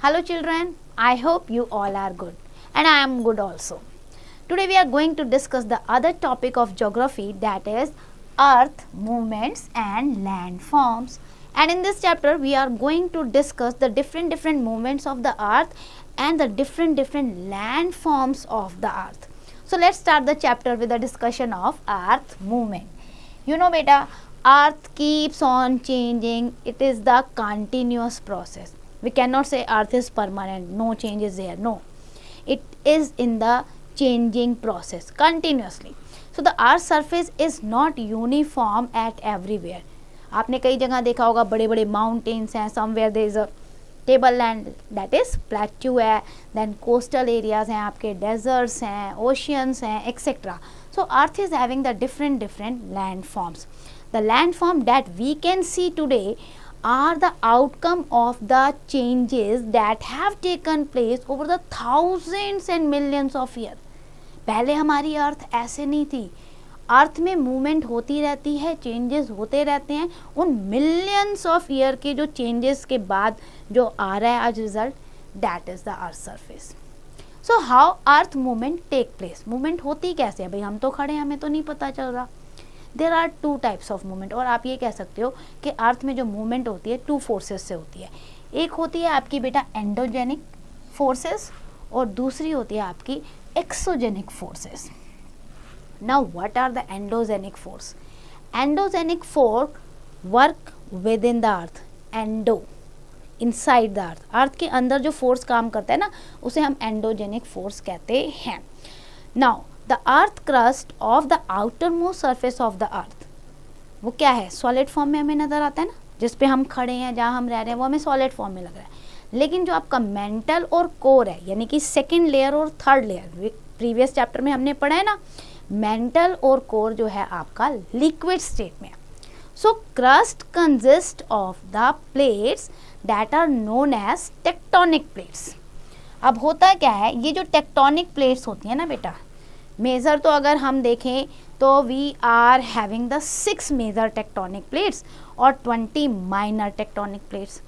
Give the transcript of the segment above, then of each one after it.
Hello children, I hope you all are good and I am good also. Today we are going to discuss the other topic of geography, that is earth movements and landforms. And in this chapter we are going to discuss the different movements of the earth and the different landforms of the earth. So let's start the chapter with a discussion of earth movement. You know beta, earth keeps on changing. It is the continuous process. We cannot say earth is permanent, no change is there. No, it is in the changing process continuously. So the earth surface is not uniform at everywhere. आपने कई जगह देखा होगा, बड़े बड़े mountains हैं, somewhere there is a table land that is plateau है, then coastal areas हैं, आपके डेजर्ट्स हैं, ओशियंस हैं, etcetera. So earth is having the different landforms. The landform that we can see today are the outcome of the changes that have taken place over the thousands and millions of years. पहले हमारी अर्थ ऐसे नहीं थी. अर्थ में movement होती रहती है, changes होते रहते हैं. उन मिलियंस ऑफ ईयर के जो चेंजेस के बाद जो आ रहा है आज result, that is the earth surface. So how earth movement take place. Movement होती कैसे है भाई, हम तो खड़े हैं, हमें तो नहीं पता चल रहा. There are two types of movement. और आप ये कह सकते हो कि अर्थ में जो मूवमेंट होती है टू फोर्सेस से होती है. एक होती है आपकी बेटा एंडोजेनिक फोर्सेस और दूसरी होती है आपकी exogenic forces. Now what are the endogenic force. Endogenic force work within the earth. Endo inside the earth. Earth के अंदर जो फोर्स काम करता है ना, उसे हम एंडोजेनिक फोर्स कहते हैं. Now the earth crust of the outer most surface of the अर्थ, वो क्या है, सॉलिड फॉर्म में हमें नजर आता है ना, जिस पे हम खड़े हैं, जहाँ हम रह रहे हैं, वो हमें सॉलिड फॉर्म में लग रहा है. लेकिन जो आपका मेंटल और कोर है, यानी कि सेकेंड लेयर और थर्ड लेयर, प्रीवियस चैप्टर में हमने पढ़ा है ना, मेंटल और कोर जो है आपका लिक्विड स्टेट में. So crust consist of the plates that are known as tectonic plates. अब होता क्या है, ये जो टेक्टोनिक प्लेट्स होती है ना बेटा, मेजर तो अगर हम देखें तो we are having the 6 major tectonic plates और 20 माइनर टेक्टोनिक प्लेट्स.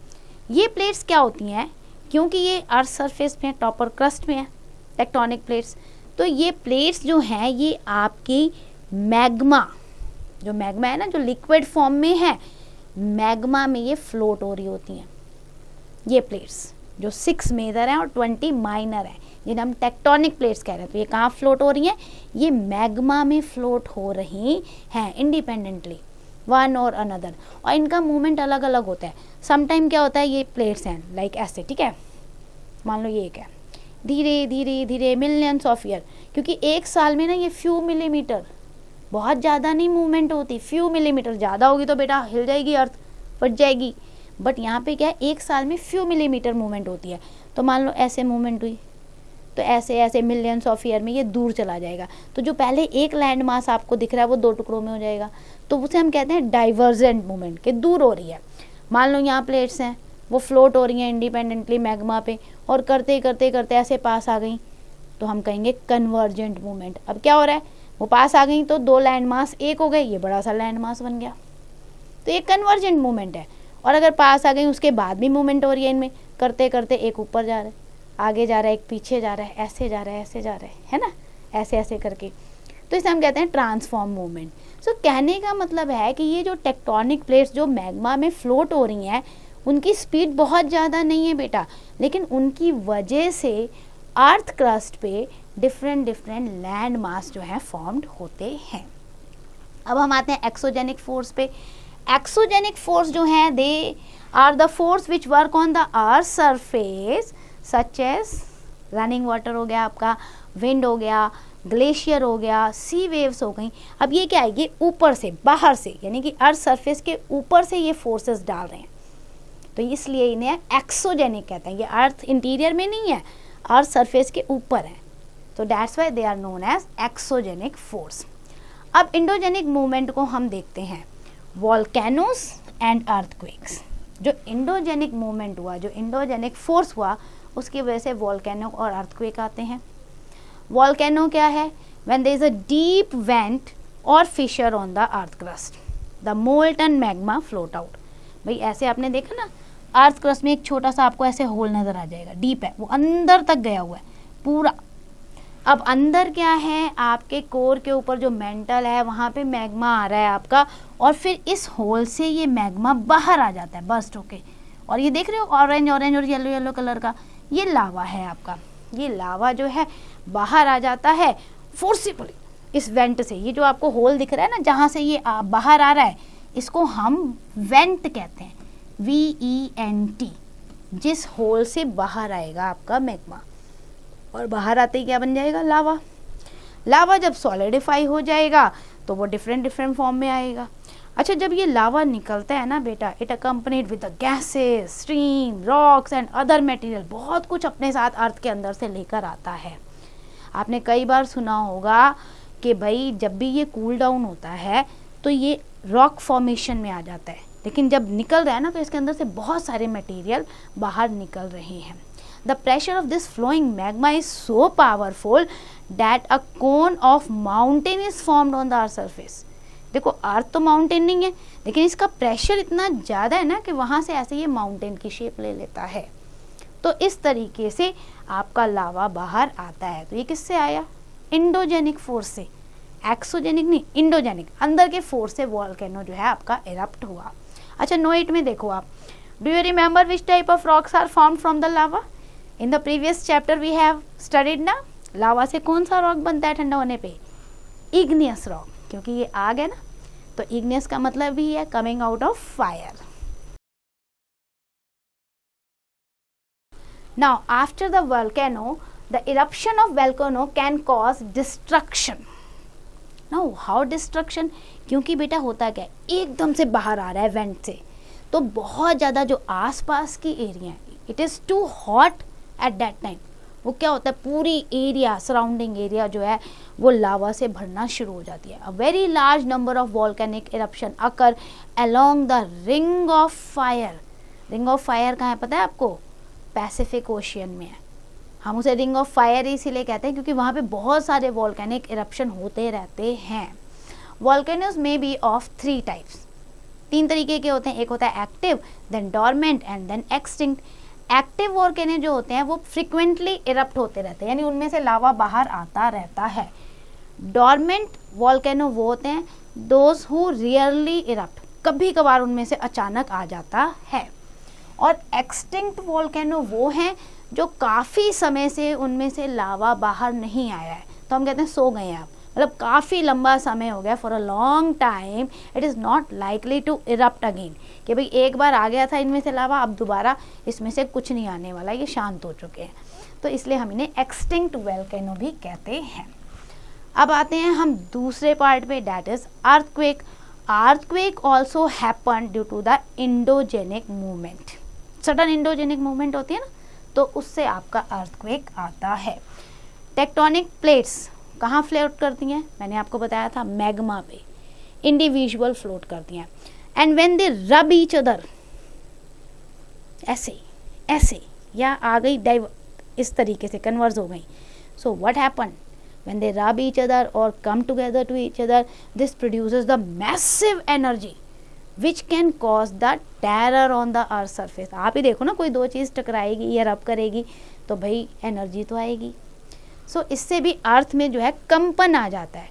ये प्लेट्स क्या होती हैं, क्योंकि ये अर्थ सरफेस में, टॉपर क्रस्ट में है टेक्टोनिक प्लेट्स, तो ये प्लेट्स जो हैं ये आपकी मैग्मा, जो मैग्मा है ना, जो लिक्विड फॉर्म में है, मैग्मा में ये फ्लोट हो रही होती हैं. ये प्लेट्स जो 6 मेजर हैं और 20 माइनर हैं, जिन्हें हम टेक्टोनिक प्लेट्स कह रहे हैं, तो ये कहाँ फ्लोट हो रही हैं, ये मैग्मा में फ्लोट हो रही हैं इंडिपेंडेंटली वन और अनदर. और इनका मूवमेंट अलग अलग होता है. समटाइम क्या होता है, ये प्लेट्स हैं लाइक ऐसे, ठीक है, मान लो ये एक है, धीरे धीरे धीरे मिलियंस ऑफ ईयर, क्योंकि एक साल में ना ये फ्यू मिलीमीटर, बहुत ज़्यादा नहीं मूवमेंट होती, फ्यू मिलीमीटर. ज़्यादा होगी तो बेटा हिल जाएगी अर्थ, फट जाएगी. बट यहाँ पे क्या है, एक साल में फ्यू मिलीमीटर मूवमेंट होती है. तो मान लो ऐसे मूवमेंट हुई, तो ऐसे ऐसे मिलियंस ऑफ ईयर में ये दूर चला जाएगा. तो जो पहले एक लैंड मास आपको दिख रहा है वो 2 टुकड़ों में हो जाएगा. तो उसे हम कहते हैं डाइवर्जेंट मूवमेंट, के दूर हो रही है. मान लो यहाँ प्लेट्स हैं, वो फ्लोट हो रही हैं इंडिपेंडेंटली मैग्मा पे, और करते करते करते ऐसे पास आ गई, तो हम कहेंगे कन्वर्जेंट मूवमेंट. अब क्या हो रहा है, वो पास आ गई तो 2 लैंड मास एक हो गए, ये बड़ा सा लैंड मास बन गया, तो ये कन्वर्जेंट मूवमेंट है. और अगर पास आ गई उसके बाद भी मूवमेंट हो रही है इनमें, करते करते एक ऊपर जा रहा है, आगे जा रहा है, एक पीछे जा रहा है, ऐसे जा रहा है, ऐसे जा रहा है ना, ऐसे ऐसे करके, तो इसे हम कहते हैं ट्रांसफॉर्म मूवमेंट. सो कहने का मतलब है कि ये जो टेक्टोनिक प्लेट्स जो मैग्मा में फ्लोट हो रही हैं, उनकी स्पीड बहुत ज़्यादा नहीं है बेटा, लेकिन उनकी वजह से अर्थ क्रस्ट पे डिफरेंट लैंड मास जो है फॉर्म्ड होते हैं. अब हम आते हैं एक्सोजेनिक फोर्स पे. एक्सोजेनिक फोर्स जो है, they are the force which work on the earth surface, such as running water हो गया आपका, विंड हो गया, ग्लेशियर हो गया, सी वेव्स हो गई. अब ये क्या है, ये ऊपर से, बाहर से, यानी कि अर्थ सरफेस के ऊपर से ये फोर्सेस डाल रहे हैं, तो इसलिए इन्हें एक्सोजेनिक कहते हैं. ये अर्थ इंटीरियर में नहीं है, अर्थ सरफेस के ऊपर है, तो that's why they are known as exogenic force. अब इंडोजेनिक मूवमेंट को हम देखते हैं, वॉल्केनोस एंड अर्थक्वेक्स. जो इंडोजेनिक मूवमेंट हुआ, जो इंडोजेनिक फोर्स हुआ, उसकी वजह से वॉल्केनो और अर्थक्वेक आते हैं. वॉल्केनो क्या है, when there is a deep vent और fissure on the earth crust, the molten magma float out. भाई ऐसे आपने देखा ना, अर्थ क्रस्ट में एक छोटा सा आपको ऐसे होल नज़र आ जाएगा, डीप है, वो अंदर तक गया हुआ है पूरा। अब अंदर क्या है, आपके कोर के ऊपर जो मेंटल है वहाँ पे मैग्मा आ रहा है आपका, और फिर इस होल से ये मैग्मा बाहर आ जाता है बर्स्ट होके। और ये देख रहे हो ऑरेंज ऑरेंज और येलो येलो कलर का, ये लावा है आपका। ये लावा जो है बाहर आ जाता है फोर्सिबली इस वेंट से। ये जो आपको होल दिख रहा है ना जहाँ से ये बाहर आ रहा है, इसको हम वेंट कहते हैं, VENT। जिस होल से बाहर आएगा आपका मैग्मा, और बाहर आते ही क्या बन जाएगा, लावा। लावा जब सॉलिडिफाई हो जाएगा तो वो डिफरेंट डिफरेंट फॉर्म में आएगा। अच्छा, जब ये लावा निकलता है ना बेटा, it accompanied with the gases, stream, rocks and other material, बहुत कुछ अपने साथ अर्थ के अंदर से लेकर आता है। आपने कई बार सुना होगा कि भाई जब भी ये कूल डाउन होता है तो ये रॉक फॉर्मेशन में आ जाता है, लेकिन जब निकल रहा है ना तो इसके अंदर से बहुत सारे मटेरियल बाहर निकल रहे हैं। The pressure of this flowing magma is so powerful that a cone of mountain is formed on the earth surface. देखो अर्थ तो माउंटेन नहीं है, लेकिन इसका प्रेशर इतना ज़्यादा है ना कि वहाँ से ऐसे ये माउंटेन की शेप ले लेता है। तो इस तरीके से आपका लावा बाहर आता है। तो ये किससे आया, इंडोजेनिक फोर्स से, एक्सोजेनिक नहीं, इंडोजेनिक, अंदर के फोर्स से वॉल्केनो जो है आपका इरप्ट हुआ। अच्छा, नोट में देखो आप, do you remember which type of rocks are formed from the lava? In the previous chapter we have studied ना, लावा से कौन सा रॉक बनता है ठंडा होने पे? इग्नियस रॉक, क्योंकि ये आग है ना, तो इग्नियस का मतलब भी है coming out of fire. Now after the volcano, the eruption of volcano can cause destruction. Now how destruction? क्योंकि बेटा होता क्या है, एकदम से बाहर आ रहा है वेंट से, तो बहुत ज़्यादा जो आसपास की एरिया है, it is too hot at that time, वो क्या होता है, पूरी एरिया, सराउंडिंग एरिया जो है वो लावा से भरना शुरू हो जाती है। A very large number of volcanic eruption occur along the ring of fire. Ring of fire कहाँ है पता है आपको? पैसिफिक ओशियन में है। हम उसे रिंग ऑफ फायर इसीलिए कहते हैं क्योंकि वहाँ पे बहुत सारे वॉल्केनिक इरप्शन होते रहते हैं। वॉल्केनोज में बी ऑफ 3 टाइप्स, 3 तरीके के होते हैं। एक होता है active, then dormant and then extinct. Active volcano जो होते हैं वो फ्रिक्वेंटली इरप्ट होते रहते हैं, यानी उनमें से लावा बाहर आता रहता है। डॉर्मेंट वॉल्केनो वो होते हैं दोज हु रियरली इरप्ट, कभी कभार उनमें से अचानक आ जाता है। और एक्सटिंक्ट वॉल्केनो वो हैं जो काफ़ी समय से उनमें से लावा बाहर नहीं आया है, तो हम कहते हैं सो गए हैं आप, मतलब काफ़ी लंबा समय हो गया, for a long time it is not likely to erupt again, कि भाई एक बार आ गया था इनमें से लावा, अब दोबारा इसमें से कुछ नहीं आने वाला, ये शांत हो चुके हैं, तो इसलिए हम इन्हें एक्सटिंक्ट वोल्केनो भी कहते हैं। अब आते हैं हम दूसरे पार्ट पे, that is earthquake. Earthquake also happen due to the endogenic movement. Sudden endogenic movement होती है ना, तो उससे आपका अर्थक्वेक आता है। टेक्टोनिक प्लेट्स कहाँ फ्लोट करती हैं? मैंने आपको बताया था मैग्मा पे इंडिविजुअल फ्लोट करती हैं। And when they rub each other, ऐसे ऐसे, या आ गई डाइव, इस तरीके से कन्वर्ज हो गई। So what happen when they rub each other और come together to each other, this produces the massive energy which can cause the terror on the earth surface. आप ही देखो ना, कोई दो चीज़ टकराएगी या रब करेगी तो भाई एनर्जी तो आएगी। सो इससे भी अर्थ में जो है कंपन आ जाता है,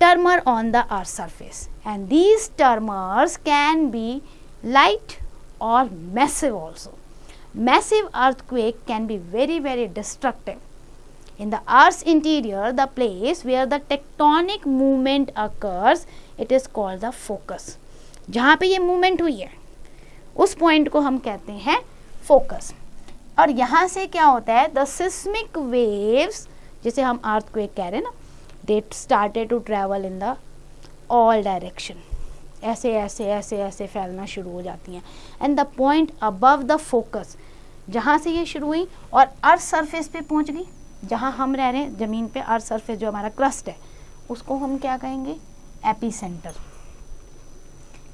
tremor on the earth surface, and these tremors can be light और massive also. Massive earthquake can be very very destructive in the earth's interior, the place where the tectonic movement occurs, it is called the focus। जहाँ पे ये movement हुई है उस point को हम कहते हैं फोकस। और यहाँ से क्या होता है, द सिस्मिक वेव्स, जिसे हम अर्थक्वेक कह रहे हैं ना, they started to travel in the all direction, ऐसे ऐसे ऐसे ऐसे फैलना शुरू हो जाती हैं। And the point above the focus, जहाँ से ये शुरू हुई और अर्थ सरफेस पे पहुँच गई, जहाँ हम रह रहे हैं ज़मीन पे, अर्थ सरफेस जो हमारा क्रस्ट है, उसको हम क्या कहेंगे, एपीसेंटर,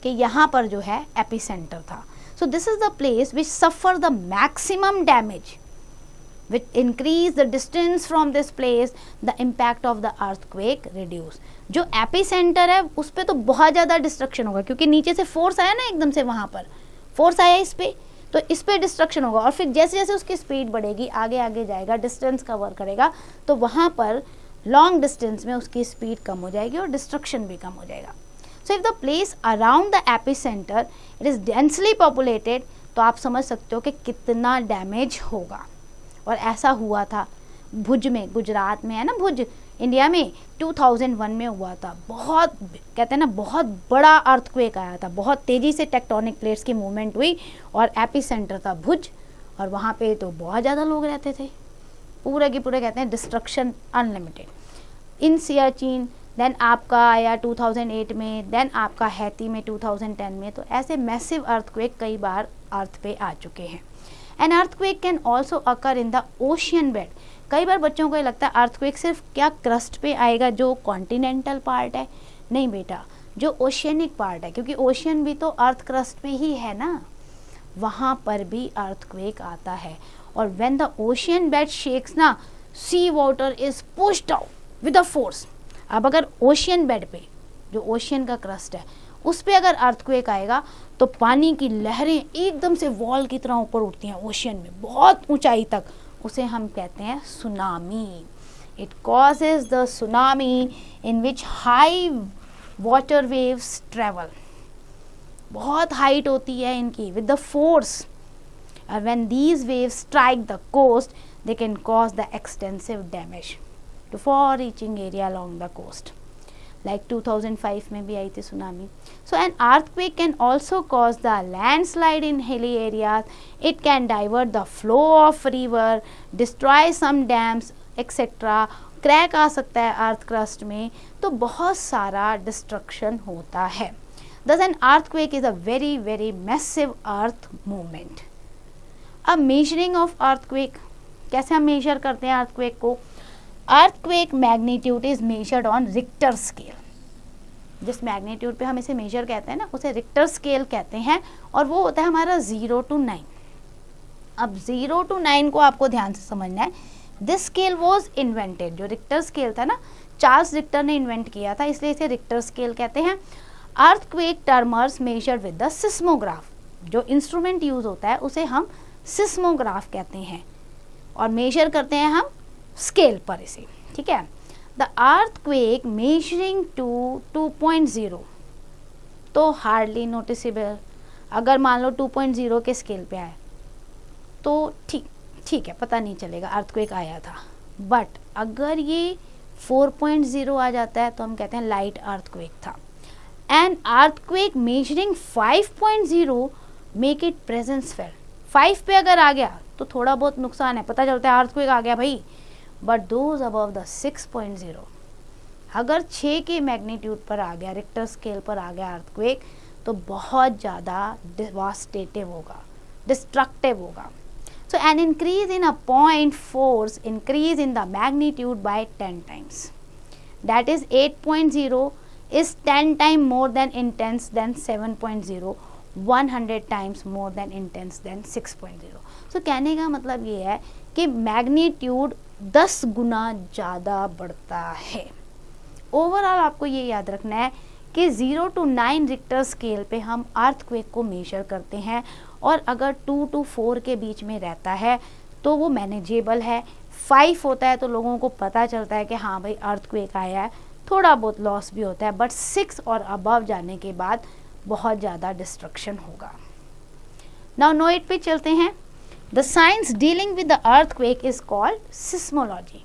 कि यहाँ पर जो है एपीसेंटर था। So this is the place which suffer the maximum damage, which increase the distance from this place, the impact of the earthquake reduce. जो एपीसेंटर है उस पर तो बहुत ज़्यादा डिस्ट्रक्शन होगा, क्योंकि नीचे से फोर्स आया ना, एकदम से वहाँ पर फोर्स आया इस पर, तो इस पर डिस्ट्रक्शन होगा। और फिर जैसे जैसे उसकी स्पीड बढ़ेगी, आगे आगे जाएगा, डिस्टेंस कवर करेगा, तो वहाँ पर लॉन्ग डिस्टेंस में उसकी स्पीड कम हो जाएगी और डिस्ट्रक्शन भी कम हो जाएगा। So if the place around the epicentre it is densely populated, तो आप समझ सकते हो कि कितना डैमेज होगा। और ऐसा हुआ था भुज में, गुजरात में है ना भुज, इंडिया में 2001 में हुआ था। बहुत कहते हैं ना बहुत बड़ा अर्थक्वेक आया था, बहुत तेज़ी से टेक्टोनिक प्लेट्स की मूवमेंट हुई और एपिसेंटर था भुज, और वहाँ पे तो बहुत ज़्यादा लोग रहते थे। पूरे के पूरे कहते हैं डिस्ट्रक्शन अनलिमिटेड। इन सियाचिन देन आपका आया 2008 में, देन आपका हैती में 2010 में। तो ऐसे मैसिव अर्थक्वेक कई बार अर्थ पे आ चुके हैं। An earthquake can also occur in the ocean bed. कई बार बच्चों को ये लगता है अर्थक्वेक सिर्फ क्या क्रस्ट पे आएगा जो कॉन्टिनेंटल पार्ट है। नहीं बेटा, जो ओशियनिक पार्ट है, क्योंकि ओशियन भी तो अर्थ क्रस्ट पे ही है ना, वहाँ पर भी अर्थक्वेक आता है। और when the ocean bed shakes ना, sea water is pushed out with a force. अब अगर ओशियन बेड पे, जो ओशियन का क्रस्ट है, उस पे अगर अर्थक्वेक आएगा तो पानी की लहरें एकदम से वॉल की तरह ऊपर उठती हैं ओशियन में, बहुत ऊंचाई तक। उसे हम कहते हैं tsunami. It causes the tsunami in which high water waves travel. बहुत हाइट होती है इनकी विद द फोर्स, और when these waves strike the coast they can cause the extensive damage to far reaching area along the coast. Like 2005 में भी आई थी tsunami. So an earthquake can also cause the landslide in hilly areas. It can divert the flow of river, destroy some dams, etc. Crack आ सकता है earth crust में, तो बहुत सारा डिस्ट्रक्शन होता है. Thus an earthquake is a very very massive earth movement. अब measuring of earthquake, कैसे हम मेजर करते हैं अर्थक्वेक को? Earthquake magnitude is measured on Richter scale. जिस मैग्नीट्यूड पे हम इसे मेजर कहते हैं ना, उसे रिक्टर स्केल कहते हैं, और वो होता है हमारा 0 to 9. अब 0 to 9 को आपको ध्यान से समझना है. दिस स्केल वॉज इन्वेंटेड, जो रिक्टर स्केल था ना, चार्ल्स रिक्टर ने इन्वेंट किया था, इसलिए इसे रिक्टर स्केल कहते हैं. Earthquake टर्मर्स measured with the seismograph. जो इंस्ट्रूमेंट यूज होता है उसे हम सिस्मोग्राफ कहते हैं, और मेजर करते हैं हम स्केल पर इसे. ठीक है. द अर्थक्वेक मेजरिंग टू 2.0 तो हार्डली नोटिसेबल. अगर मान लो 2.0 के स्केल पे आए तो ठीक है, पता नहीं चलेगा अर्थक्वेक आया था. बट अगर ये 4.0 आ जाता है तो हम कहते हैं लाइट अर्थक्वेक था. And earthquake measuring 5.0 make it presence felt. 5 पे अगर आ गया तो थोड़ा बहुत नुकसान है, पता चलता है अर्थक्वेक आ गया भाई. बट दोज अबव द 6.0, अगर 6 के मैग्नीट्यूड पर आ गया, रिक्टर स्केल पर आ गया अर्थक्वेक, तो बहुत ज़्यादा डिवास्टेटिव होगा, डिस्ट्रक्टिव होगा. So an increase in a point force increase in the magnitude by 10 times. That is 8.0 is 10 times more than intense than 7.0, 100 times more than intense than 6.0. So कहने का मतलब ये है कि मैग्नीट्यूड 10 गुना ज़्यादा बढ़ता है. ओवरऑल आपको ये याद रखना है कि 0 to 9 रिक्टर स्केल पे हम अर्थक्वेक को मेजर करते हैं, और अगर 2 to 4 के बीच में रहता है तो वो मैनेजेबल है. 5 होता है तो लोगों को पता चलता है कि हाँ भाई अर्थक्वेक आया है, थोड़ा बहुत लॉस भी होता है. बट 6 और अबव जाने के बाद बहुत ज़्यादा डिस्ट्रक्शन होगा. नाउ नोट पे चलते हैं. The science dealing with the earthquake is called seismology.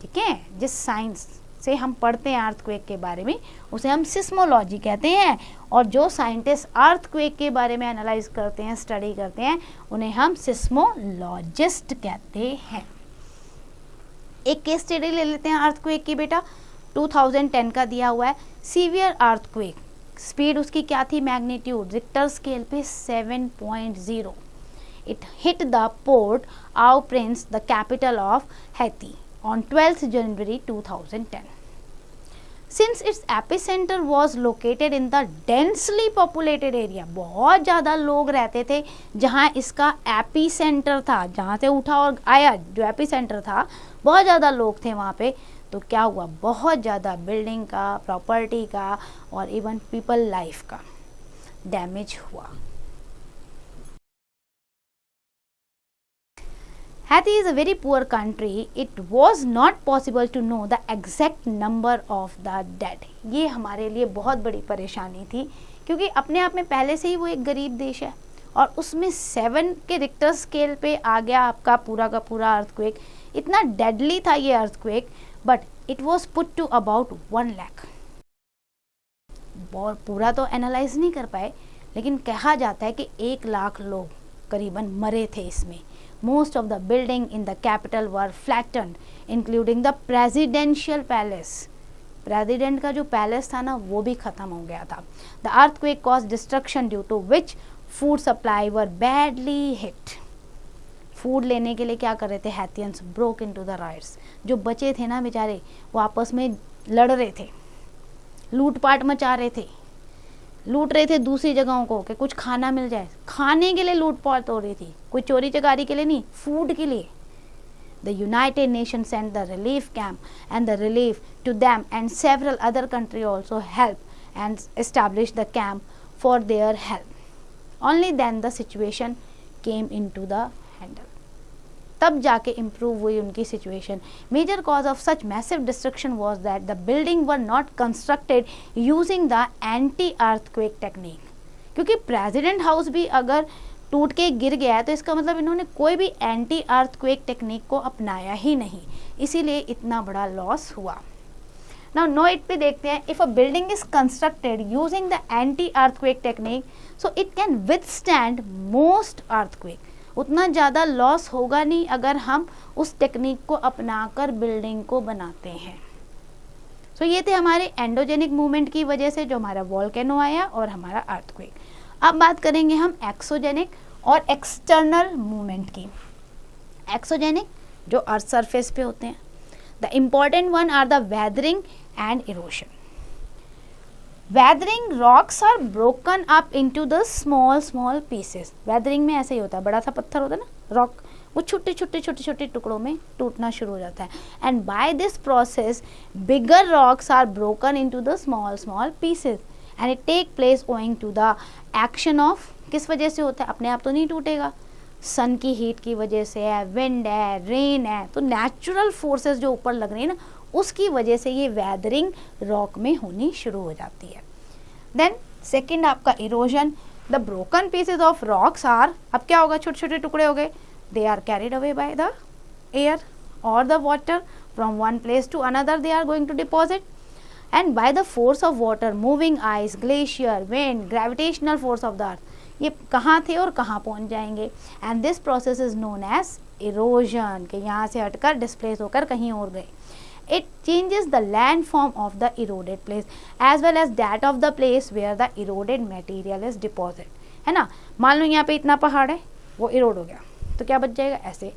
ठीक है. जिस साइंस से हम पढ़ते हैं अर्थक्वेक के बारे में उसे हम सिस्मोलॉजी कहते हैं, और जो साइंटिस्ट अर्थक्वेक के बारे में एनालाइज करते हैं, स्टडी करते हैं, उन्हें हम सिस्मोलॉजिस्ट कहते हैं. एक केस स्टडी ले लेते हैं अर्थक्वेक की बेटा. 2010 का दिया हुआ है. सीवियर अर्थक्वेक, स्पीड उसकी क्या थी, मैग्नीट्यूड रिक्टर स्केल पे 7.0. इट हिट द पोर्ट आउ Prince, the capital of Haiti, on 12th January 2010. Since its epicenter was located in the densely populated area, बहुत ज़्यादा लोग रहते थे जहाँ इसका एपीसेंटर था, जहाँ से उठा और आया जो एपीसेंटर था, बहुत ज़्यादा लोग थे वहाँ पे. तो क्या हुआ, बहुत ज़्यादा बिल्डिंग का, प्रॉपर्टी का और इवन पीपल लाइफ का डैमेज हुआ. Haiti is a very poor country. It was not possible to know the exact number of the dead. ये हमारे लिए बहुत बड़ी परेशानी थी, क्योंकि अपने आप में पहले से ही वो एक गरीब देश है और उसमें 7 के रिक्टर स्केल पे आ गया आपका पूरा का पूरा अर्थक्वेक. इतना डेडली था ये earthquake, but it was put to about 1 lakh. पूरा तो एनालाइज नहीं कर पाए, लेकिन कहा जाता है कि 1 लाख लोग करीबन मरे थे इसमें. Most of the building in the capital were flattened, including the presidential palace. President का जो पैलेस था ना, वो भी खत्म हो गया था. The earthquake caused destruction due to which food supply were badly hit. Food लेने के लिए क्या कर रहे थे Haitians? Broke into the riots. जो बचे थे ना बेचारे, वो आपस में लड़ रहे थे, लूटपाट मचा रहे थे, लूट रहे थे दूसरी जगहों को कि कुछ खाना मिल जाए. खाने के लिए लूटपाट हो रही थी, कोई चोरी चकारी के लिए नहीं, फूड के लिए. The United Nation sent the relief camp and the relief to them and several other country also help and establish the camp for their help. Only then the situation came in to the handle. तब जाके improve हुई उनकी situation. Major cause of such massive destruction was that the building were not constructed using the anti earthquake technique. क्योंकि president house भी अगर टूट के गिर गया है तो इसका मतलब इन्होंने कोई भी एंटी अर्थक्वेक टेक्निक को अपनाया ही नहीं, इसीलिए इतना बड़ा लॉस हुआ. नाउ नोट पे देखते हैं, if a building is constructed using the anti earthquake technique so it can withstand most earthquake. उतना ज़्यादा लॉस होगा नहीं अगर हम उस टेक्निक को अपनाकर बिल्डिंग को बनाते हैं. सो ये थे हमारे एंडोजेनिक मूवमेंट की वजह से जो हमारा वोल्केनो आया और हमारा अर्थक्वेक. अब बात करेंगे हम एक्सोजेनिक और एक्सटर्नल मूवमेंट की. एक्सोजेनिक जो अर्थ सरफेस पे होते हैं. The important one are the weathering and erosion. Weathering rocks are broken up into the small pieces. Weathering में ऐसे ही होता है, बड़ा सा पत्थर होता है ना रॉक, वो छोटे छोटे टुकड़ों में टूटना शुरू हो जाता है. And by this process bigger rocks are broken into the small pieces and it take place owing to the action of. किस वजह से होता है? अपने आप तो नहीं टूटेगा, सन की हीट की वजह से है, विंड है, रेन है, तो नेचुरल फोर्सेस जो ऊपर लग रही है ना, उसकी वजह से ये वेदरिंग रॉक में होनी शुरू हो जाती है. देन सेकेंड आपका erosion. The broken pieces of rocks are, अब क्या होगा, छोटे छोटे टुकड़े हो गए, they are carried away by the air और the water from one place to another. They are going to deposit and by the force of water, moving ice, glacier, wind, gravitational force of the earth, ये कहाँ थे और कहाँ पहुँच जाएंगे. And this process is known as erosion, कि यहाँ से हटकर डिस्प्लेस होकर कहीं और गए. It changes the landform of the eroded place as well as that of the place where the eroded material is deposited. है ना, मान लो यहाँ पे इतना पहाड़ है, वो इरोड हो गया तो क्या बच जाएगा? ऐसे.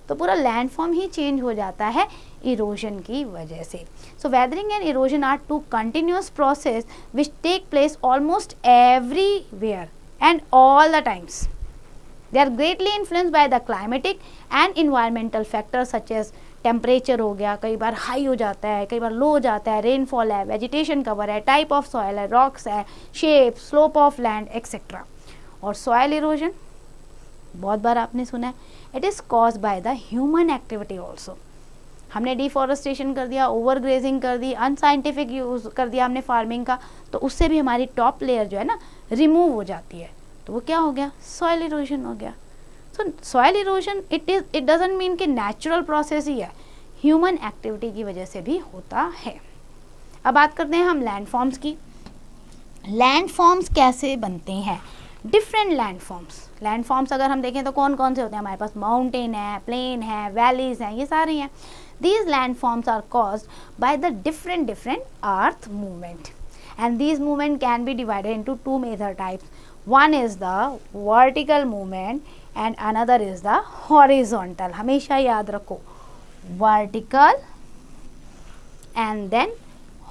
तो पूरा लैंडफॉर्म ही चेंज हो जाता है इरोजन की वजह से. So weathering and erosion are two continuous process which take place almost everywhere and all the times. They are greatly influenced by the climatic and environmental factors such as temperature हो गया, कई बार high हो जाता है, कई बार लो हो जाता है, रेनफॉल है, वेजिटेशन कवर है, टाइप ऑफ सॉयल है, रॉक्स है, shape, slope of land etcetera. और सॉयल इरोजन बहुत बार आपने सुना है, it is cause by the human activity also. हमने डिफॉरेस्टेशन कर दिया, ओवर ग्रेजिंग कर दी, अनसाइंटिफिक यूज़ कर दिया हमने फार्मिंग का, तो उससे भी हमारी टॉप लेयर जो है ना रिमूव हो जाती है, तो वो क्या हो गया? सॉयल इरोजन हो गया. So soil erosion it doesn't mean कि नेचुरल प्रोसेस ही है, ह्यूमन एक्टिविटी की वजह से भी होता है. अब बात करते हैं हम लैंडफॉर्म्स की. लैंडफॉर्म्स कैसे बनते हैं? डिफरेंट लैंडफॉर्म्स अगर हम देखें तो कौन कौन से होते हैं हमारे पास? माउंटेन है, प्लेन है, वैलीज हैं, ये सारे हैं. These landforms are caused by the different earth movement and these movement can be divided into two major types. One is the vertical movement and another is the horizontal. हमेशा याद रखो, vertical and then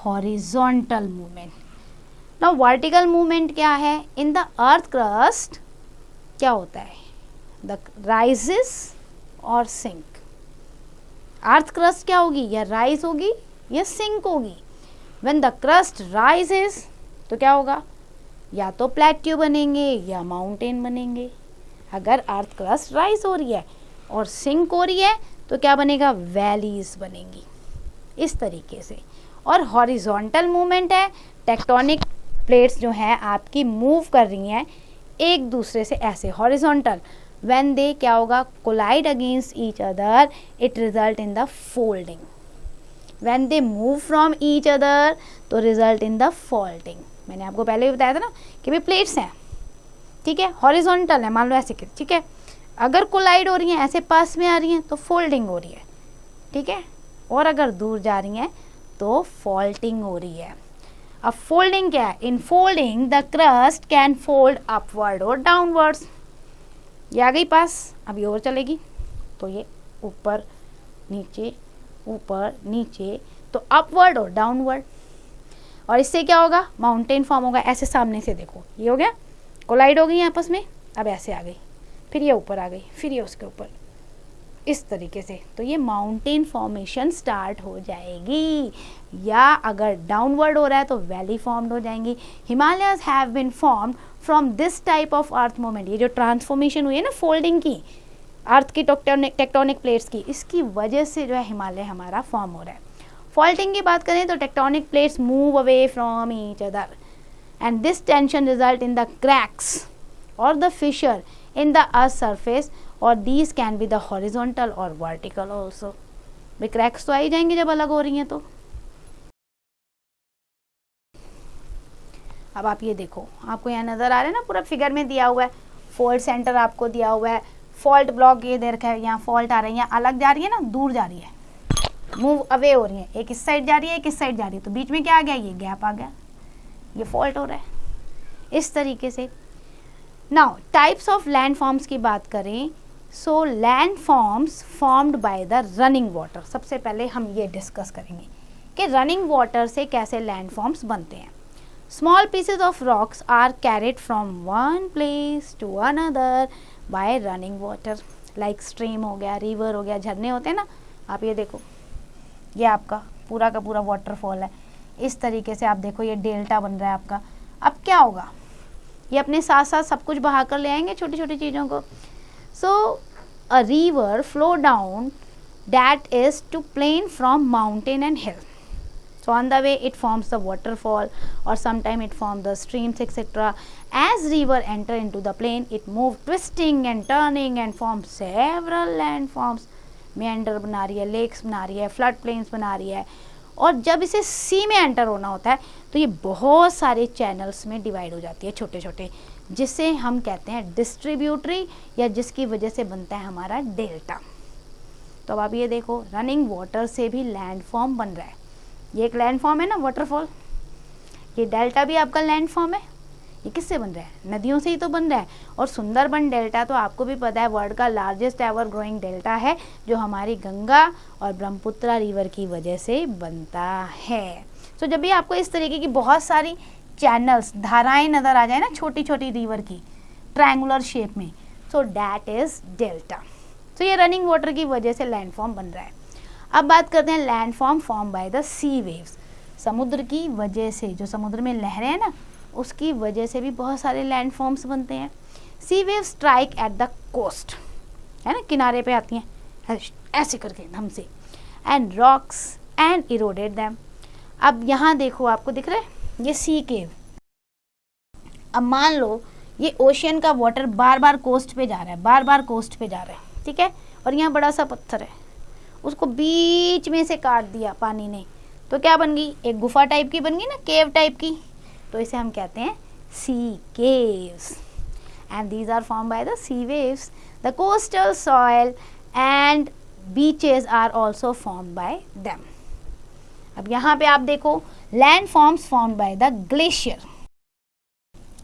horizontal movement. Now vertical movement क्या है? In the earth crust क्या होता है? The rises or sink. Earth crust क्या होगी? या rise होगी या sink होगी. When the crust rises तो क्या होगा? या तो प्लेट्यू बनेंगे या माउंटेन बनेंगे. अगर अर्थ क्रस्ट राइज हो रही है और सिंक हो रही है तो क्या बनेगा, वैलीज बनेंगी इस तरीके से। और हॉरिजॉन्टल मूवमेंट है, टेक्टोनिक प्लेट्स जो हैं आपकी मूव कर रही हैं एक दूसरे से ऐसे हॉरिजॉन्टल। व्हेन दे क्या होगा, collide against each other, it result in the folding. When they move from each other तो रिजल्ट इन द फॉल्टिंग। मैंने आपको पहले भी बताया था ना कि भाई प्लेट्स हैं, ठीक है, हॉरिजॉन्टल है, मान लो ऐसे, ठीक है, अगर कोलाइड हो रही हैं, ऐसे पास में आ रही हैं तो फोल्डिंग हो रही है, ठीक है, और अगर दूर जा रही हैं तो फॉल्टिंग हो रही है। अब फोल्डिंग क्या है, in folding the crust can fold upward और डाउनवर्ड्स। ये आ गई पास, अब ये और चलेगी तो ये ऊपर नीचे ऊपर नीचे, तो अपवर्ड और डाउनवर्ड। और इससे क्या होगा, माउंटेन फॉर्म होगा। ऐसे सामने से देखो, ये हो गया, कोलाइड हो गई आपस में, अब ऐसे आ गई, फिर ये ऊपर आ गई, फिर ये उसके ऊपर, इस तरीके से, तो ये माउंटेन फॉर्मेशन स्टार्ट हो जाएगी। या अगर डाउनवर्ड हो रहा है तो वैली फॉर्म्ड हो जाएंगी। Himalayas have been formed from this type of earth movement. ये जो ट्रांसफॉर्मेशन हुई है ना फोल्डिंग की, अर्थ की टेक्टोनिक प्लेट्स की, इसकी वजह से जो है हिमालय हमारा फॉर्म हो रहा है। फॉल्टिंग की बात करें तो tectonic plates move away from each other and this tension result in the cracks और the fissure in the earth surface, और these can be the horizontal or vertical also। भी क्रैक्स तो आ ही जाएंगे जब अलग हो रही हैं तो। अब आप ये देखो, आपको यहाँ नजर आ रहा है ना, पूरा फिगर में दिया हुआ है, फॉल्ट सेंटर आपको दिया हुआ है, फॉल्ट ब्लॉक ये दे रखा है, यहाँ फॉल्ट आ रही है, अलग जा रही है ना, दूर जा रही है, मूव अवे हो रही है, एक इस साइड जा रही है, एक इस साइड जा रही है, तो बीच में क्या आ गया, ये गैप आ गया, ये फॉल्ट हो रहा है इस तरीके से। Now types of land forms की बात करें, so land forms formed by the running water. सबसे पहले हम ये डिस्कस करेंगे कि रनिंग वाटर से कैसे लैंड फॉर्म्स बनते हैं। Small pieces of rocks are carried from one place to another by running water, like stream हो गया, रिवर हो गया, झरने होते हैं ना, आप ये देखो, ये आपका पूरा का पूरा वाटरफॉल है, इस तरीके से आप देखो ये डेल्टा बन रहा है आपका। अब क्या होगा, ये अपने साथ साथ सब कुछ बहा कर ले आएंगे, छोटी छोटी चीज़ों को। So a river flow down that is to plain from mountain and hill, so on the way it forms the waterfall or sometime it forms the streams etc. As river enter into the plain, it move twisting and turning and form several landforms। meander बना रही है, lakes बना रही है, flood plains बना रही है, और जब इसे सी में एंटर होना होता है तो ये बहुत सारे चैनल्स में डिवाइड हो जाती है, छोटे छोटे, जिसे हम कहते हैं डिस्ट्रीब्यूटरी, या जिसकी वजह से बनता है हमारा डेल्टा। तो अब आप ये देखो, रनिंग वाटर से भी लैंड फॉर्म बन रहा है, ये एक लैंड फॉर्म है ना वाटरफॉल, ये डेल्टा भी आपका लैंड फॉर्म है। ये किससे बन रहा है, नदियों से ही तो बन रहा है। और सुंदरबन डेल्टा तो आपको भी पता है वर्ल्ड का लार्जेस्ट एवर ग्रोइंग डेल्टा है, जो हमारी गंगा और ब्रह्मपुत्रा रिवर की वजह से बनता है। तो जब भी आपको इस तरीके की बहुत सारी चैनल्स, धाराएं नज़र आ जाए ना, छोटी छोटी रिवर की ट्रायंगुलर शेप में, सो डैट इज डेल्टा। तो ये रनिंग वाटर की वजह से लैंड फॉर्म बन रहा है। अब बात करते हैं land form by the sea waves. समुद्र की वजह से, जो समुद्र में लहरें हैं ना, उसकी वजह से भी बहुत सारे लैंड फॉर्म्स बनते हैं। Sea wave strike at the coast, है ना, किनारे पे आती हैं ऐसे करके धम से, and rocks and eroded them. अब यहाँ देखो, आपको दिख रहा है ये सी केव। अब मान लो ये ओशियन का वाटर बार बार कोस्ट पे जा रहा है, बार बार कोस्ट पे जा रहा है, ठीक है, और यहाँ बड़ा सा पत्थर है, उसको बीच में से काट दिया पानी ने, तो क्या बन गई, एक गुफा टाइप की बन गई ना, केव टाइप की। तो इसे हम कहते हैं sea caves, and these are form by the sea waves. The coastal soil and beaches are also form by them. अब यहाँ पे आप देखो, land forms form by the glacier.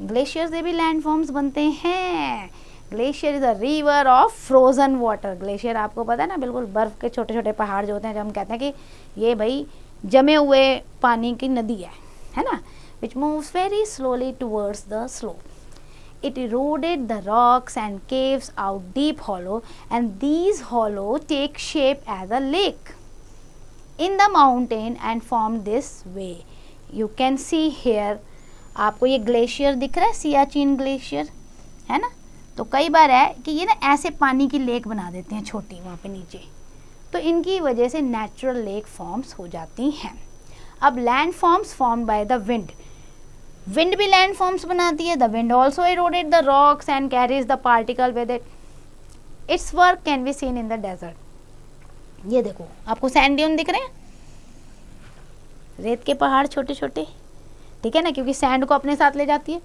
Glacier से भी लैंड फॉर्म्स बनते हैं। Glacier is a river of frozen water. Glacier आपको पता है ना, बिल्कुल बर्फ के छोटे छोटे पहाड़ जो होते हैं, जब हम कहते हैं कि ये भाई जमे हुए पानी की नदी है ना, which moves very slowly towards the slope. It eroded the rocks and caves out deep hollow, and these hollow take shape as a lake in the mountain and form this way. You can see here, आपको ये glacier दिख रहा है, Siachen glacier है ना, तो कई बार है कि ये ना ऐसे पानी की लेक बना देते हैं छोटी वहाँ पे नीचे, तो इनकी वजह से नेचुरल लेक फॉर्म्स हो जाती हैं। अब land forms form by the wind, wind भी लैंड फॉर्म्स बनाती है। The wind also eroded the rocks and carries the particle with it. Its work can be seen in the desert. ये देखो आपको सैंड ड्यून दिख रहे हैं, रेत के पहाड़ छोटे छोटे, ठीक है ना, क्योंकि सैंड को अपने साथ ले जाती है।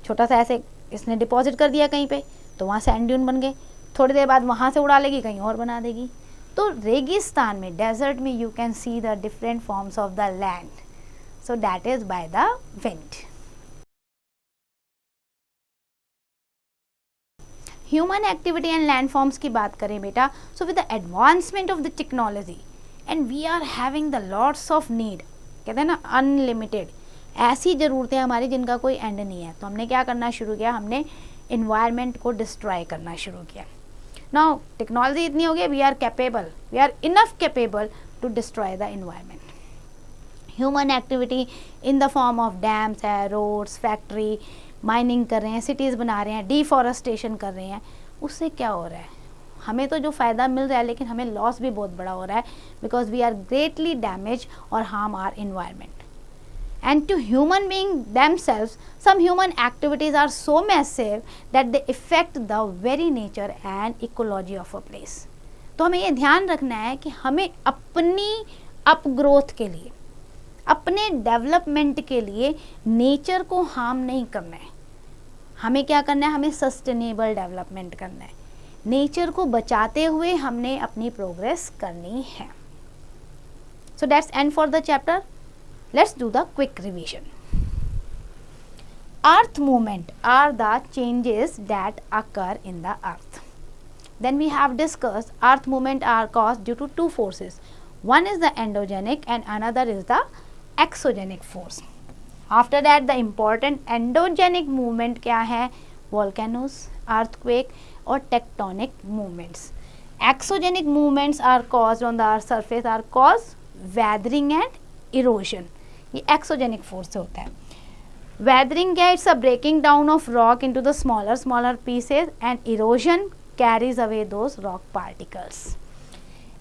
छोटा सा ऐसे इसने डिपॉजिट कर दिया कहीं पे, तो वहाँ सैंड ड्यून बन गए, थोड़ी देर बाद वहाँ से उड़ा लेगी, कहीं और बना देगी। तो रेगिस्तान में, डेजर्ट में you can see the different forms of the land, so that is by the wind. Human activity and landforms की बात करें बेटा, so with the advancement of the technology and we are having the lots of need, कहते हैं ना unlimited, ऐसी ज़रूरतें हमारी जिनका कोई एंड नहीं है, तो हमने क्या करना शुरू किया, हमने इन्वायरमेंट को डिस्ट्रॉय करना शुरू किया। नाउ टेक्नोलॉजी इतनी हो गई, we are enough capable to destroy the environment. Human activity in the form of dams है, रोड्स, फैक्ट्री, माइनिंग कर रहे हैं, सिटीज़ बना रहे हैं, डिफॉरेस्टेशन कर रहे हैं, उससे क्या हो रहा है, हमें तो जो फ़ायदा मिल रहा है लेकिन हमें लॉस भी बहुत बड़ा हो रहा है, because we are greatly damage और harm our environment. And to human being themselves, some human activities are so massive that they affect the very nature and ecology of a place. तो हमें ये ध्यान रखना है कि हमें अपनी अपग्रोथ के लिए, अपने डेवलपमेंट के लिए नेचर को हार्म नहीं करना है। हमें क्या करना है, हमें सस्टेनेबल डेवलपमेंट करना है, नेचर को बचाते हुए हमने अपनी प्रोग्रेस करनी है। So that's and for the chapter. Let's do the quick revision. Earth movement are the changes that occur in the earth. Then we have discussed earth movement are caused due to two forces. One is the endogenic and another is the exogenic force. After that the important endogenic movement क्या है, volcanoes, earthquake और tectonic movements. Exogenic movements are caused on the earth surface are caused weathering and erosion. ये exogenic force से होता है। Weathering क्या, it's a breaking down of rock into the smaller pieces and erosion carries away those rock particles.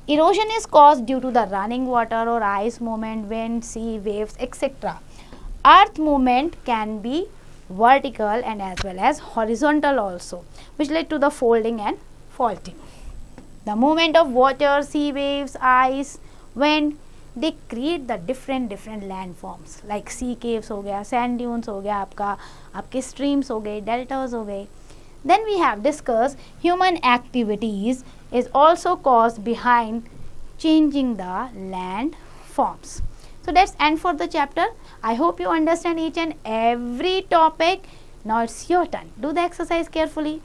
Erosion is caused due to the running water और ice movement, wind, sea waves etcetera. Earth movement can be vertical and as well as horizontal also which lead to the folding and faulting. The movement of water, sea waves, ice, wind, they create the different landforms like sea caves हो गया, sand dunes हो गया, आपके streams हो गए, deltas हो गए। Then we have discussed human activities is also caused behind changing the landforms. So that's end for the chapter. I hope you understand each and every topic. Now it's your turn. Do the exercise carefully.